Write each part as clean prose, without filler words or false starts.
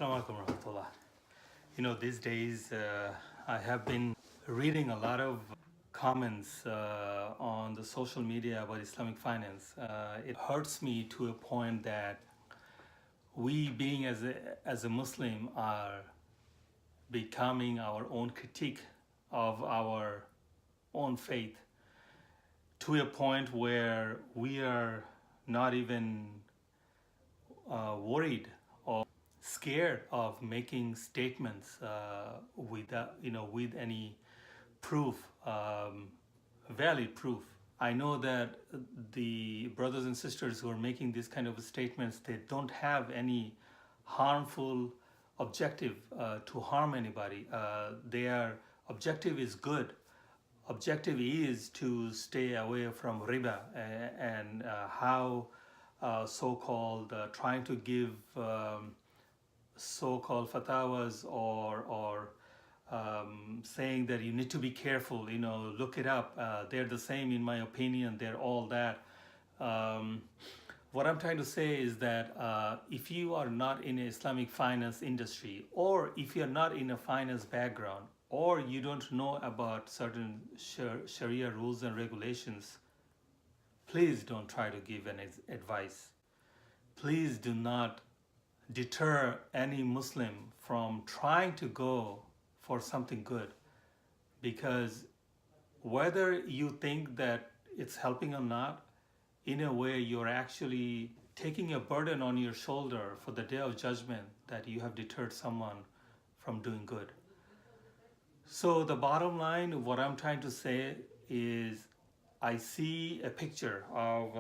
Assalamu alaikum warahmatullah. These days I have been reading a lot of comments on the social media about Islamic finance. It hurts me to a point that we, being as a Muslim, are becoming our own critique of our own faith to a point where we are not even worried or scared of making statements with any proof, valid proof. I know that the brothers and sisters who are making these kind of statements, they don't have any harmful objective to harm anybody. Their objective is good. Objective is to stay away from riba and how so-called trying to give so-called fatwas or saying that you need to be careful, look it up. They're the same in my opinion. They're all that. What I'm trying to say is that if you are not in the Islamic finance industry, or if you're not in a finance background, or you don't know about certain Sharia rules and regulations, please don't try to give an advice. Please do not deter any Muslim from trying to go for something good, because whether you think that it's helping or not, in a way you're actually taking a burden on your shoulder for the day of judgment that you have deterred someone from doing good. So the bottom line, what I'm trying to say is, I see a picture of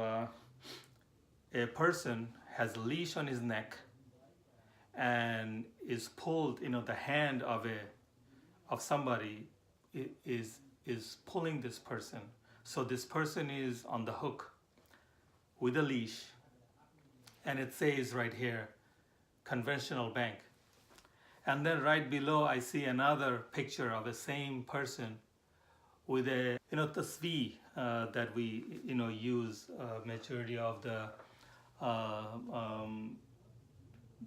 a person has a leash on his neck and is pulled, the hand of somebody is pulling this person. So this person is on the hook with a leash, and it says right here, conventional bank. And then right below I see another picture of the same person with a tasbih that we use majority of the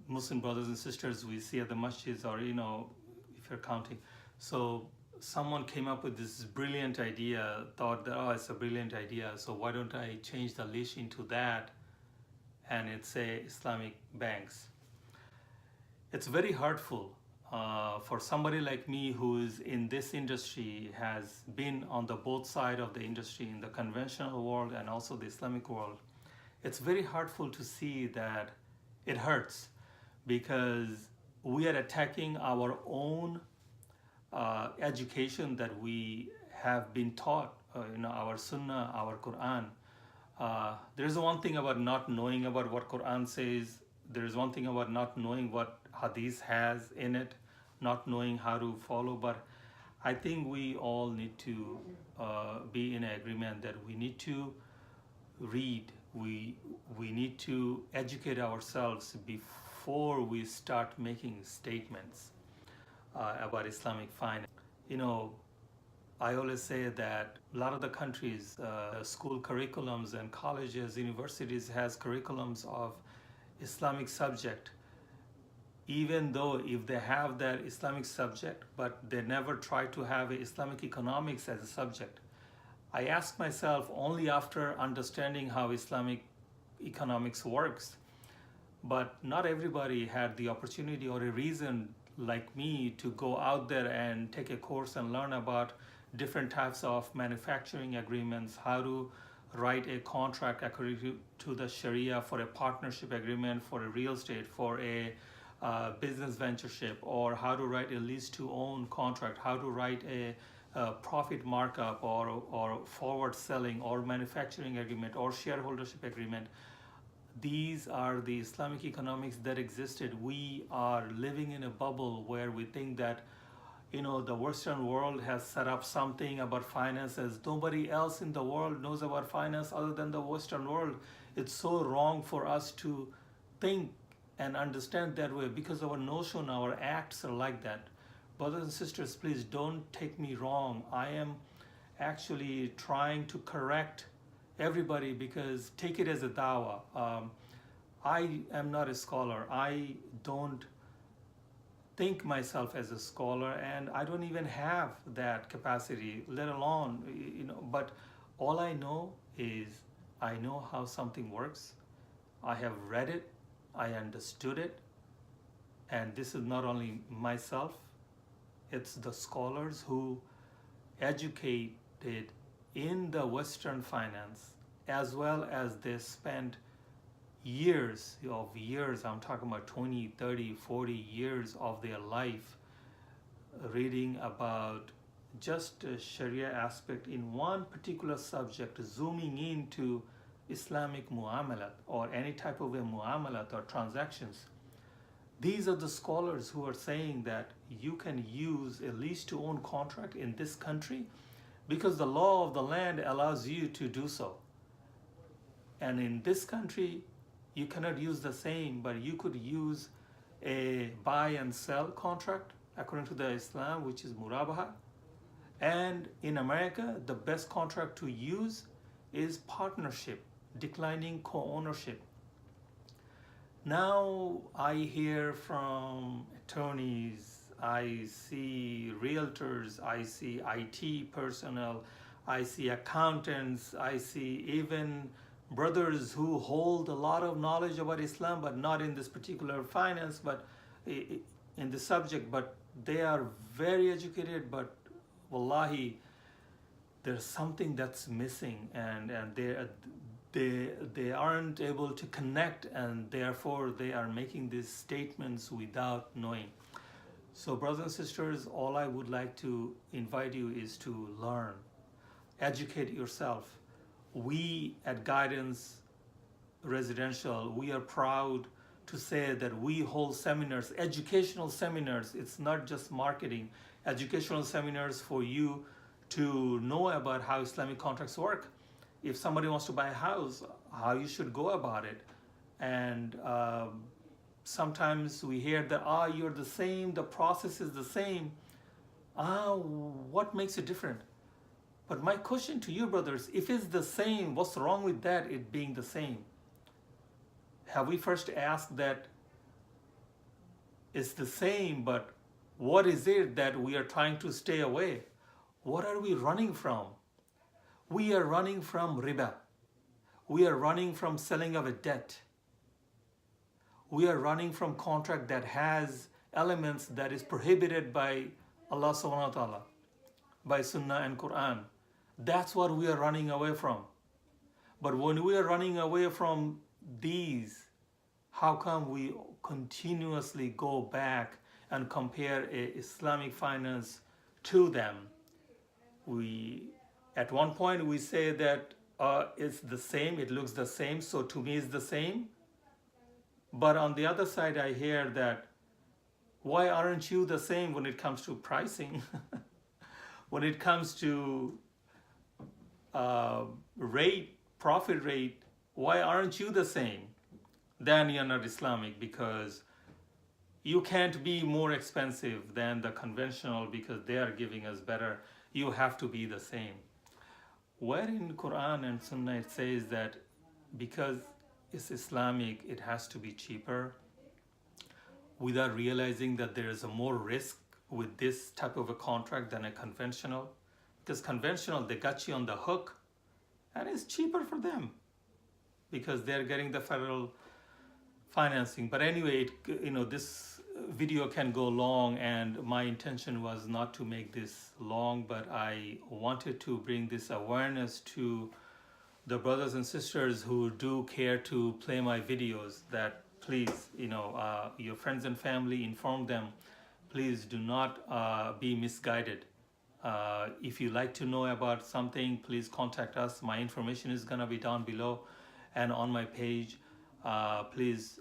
Muslim brothers and sisters we see at the masjids, or if you're counting. So someone came up with this brilliant idea, thought that, oh, it's a brilliant idea, so why don't I change the leash into that and it's a Islamic banks. It's very hurtful for somebody like me who is in this industry, has been on the both side of the industry, in the conventional world and also the Islamic world. It's very hurtful to see that. It hurts because we are attacking our own education that we have been taught, our Sunnah, our Quran. There is one thing about not knowing about what Quran says. There is one thing about not knowing what Hadith has in it, not knowing how to follow. But I think we all need to be in agreement that we need to read. We need to educate ourselves before we start making statements about Islamic finance. I always say that a lot of the countries, school curriculums and colleges, universities has curriculums of Islamic subject, even though if they have that Islamic subject, but they never try to have Islamic economics as a subject. I ask myself, only after understanding how Islamic economics works, but not everybody had the opportunity or a reason like me to go out there and take a course and learn about different types of manufacturing agreements, how to write a contract according to the Sharia for a partnership agreement, for a real estate, for a business ventureship, or how to write a lease to own contract, how to write a profit markup or forward selling or manufacturing agreement or shareholdership agreement. These are the Islamic economics that existed. We are living in a bubble where we think that the Western world has set up something about finances. Nobody else in the world knows about finance other than the Western world. It's so wrong for us to think and understand that way, because our notion, our acts are like that. Brothers and sisters, please don't take me wrong. I am actually trying to correct everybody, because take it as a dawah. I am not a scholar. I don't think myself as a scholar, and I don't even have that capacity, let alone, but all I know is I know how something works. I have read it, I understood it, and this is not only myself, it's the scholars who educated in the Western finance, as well as they spent years, I'm talking about 20, 30, 40 years of their life reading about just a Sharia aspect in one particular subject, zooming into Islamic muamalat or any type of a muamalat or transactions. These are the scholars who are saying that you can use a lease to own contract in this country because the law of the land allows you to do so. And in this country, you cannot use the same, but you could use a buy and sell contract according to the Islam, which is murabaha. And in America, the best contract to use is partnership, declining co-ownership. Now I hear from attorneys, I see realtors, I see IT personnel, I see accountants, I see even brothers who hold a lot of knowledge about Islam, but not in this particular finance, but in the subject, but they are very educated, but wallahi, there's something that's missing, and they aren't able to connect, and therefore they are making these statements without knowing. So brothers and sisters, all I would like to invite you is to learn, educate yourself. We at Guidance Residential, we are proud to say that we hold seminars, educational seminars. It's not just marketing, educational seminars for you to know about how Islamic contracts work. If somebody wants to buy a house, how you should go about it. And sometimes we hear that, you're the same, the process is the same. What makes it different? But my question to you, brothers, if it's the same, what's wrong with that, it being the same? Have we first asked that it's the same, but what is it that we are trying to stay away? What are we running from? We are running from riba. We are running from selling of a debt. We are running from contract that has elements that is prohibited by Allah subhanahu wa ta'ala, by Sunnah and Quran. That's what we are running away from. But when we are running away from these, how come we continuously go back and compare Islamic finance to them? At one point we say that it's the same, it looks the same, so to me it's the same. But on the other side, I hear that, why aren't you the same when it comes to pricing? When it comes to profit rate, why aren't you the same? Then you're not Islamic, because you can't be more expensive than the conventional because they are giving us better. You have to be the same. Where in Quran and Sunnah it says that because it's Islamic, it has to be cheaper, without realizing that there is a more risk with this type of a contract than a conventional. Because conventional, they got you on the hook, and it's cheaper for them because they're getting the federal financing. But anyway, this video can go long, and my intention was not to make this long, but I wanted to bring this awareness to the brothers and sisters who do care to play my videos, that please, your friends and family, inform them. Please do not be misguided. If you like to know about something, please contact us. My information is gonna be down below and on my page. Please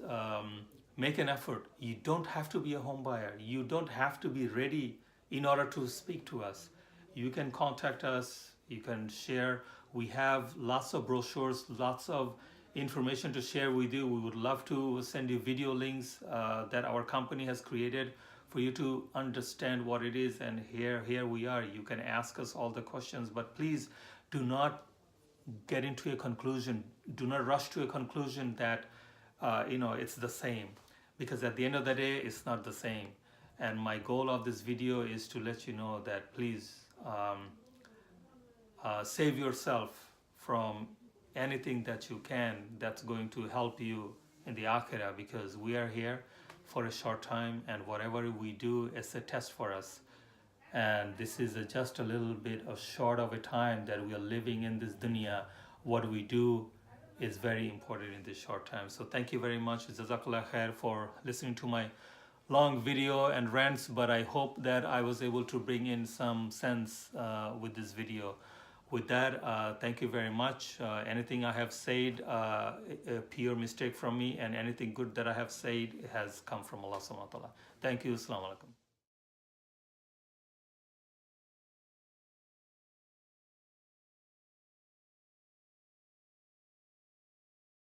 make an effort. You don't have to be a home buyer. You don't have to be ready in order to speak to us. You can contact us. You can share. We have lots of brochures, lots of information to share with you. We would love to send you video links that our company has created for you to understand what it is. And here we are. You can ask us all the questions, but please do not get into a conclusion. Do not rush to a conclusion that it's the same, because at the end of the day, it's not the same. And my goal of this video is to let you know that please save yourself from anything that you can that's going to help you in the akhirah, because we are here for a short time, and whatever we do is a test for us. And this is just a little bit of short of a time that we are living in this dunya. What we do is very important in this short time. So thank you very much, Jazakallah khair, for listening to my long video and rants, but I hope that I was able to bring in some sense with this video. With that, thank you very much. Anything I have said, a pure mistake from me, and anything good that I have said has come from Allah subhanahu wa ta'ala. Thank you. Assalamu alaikum.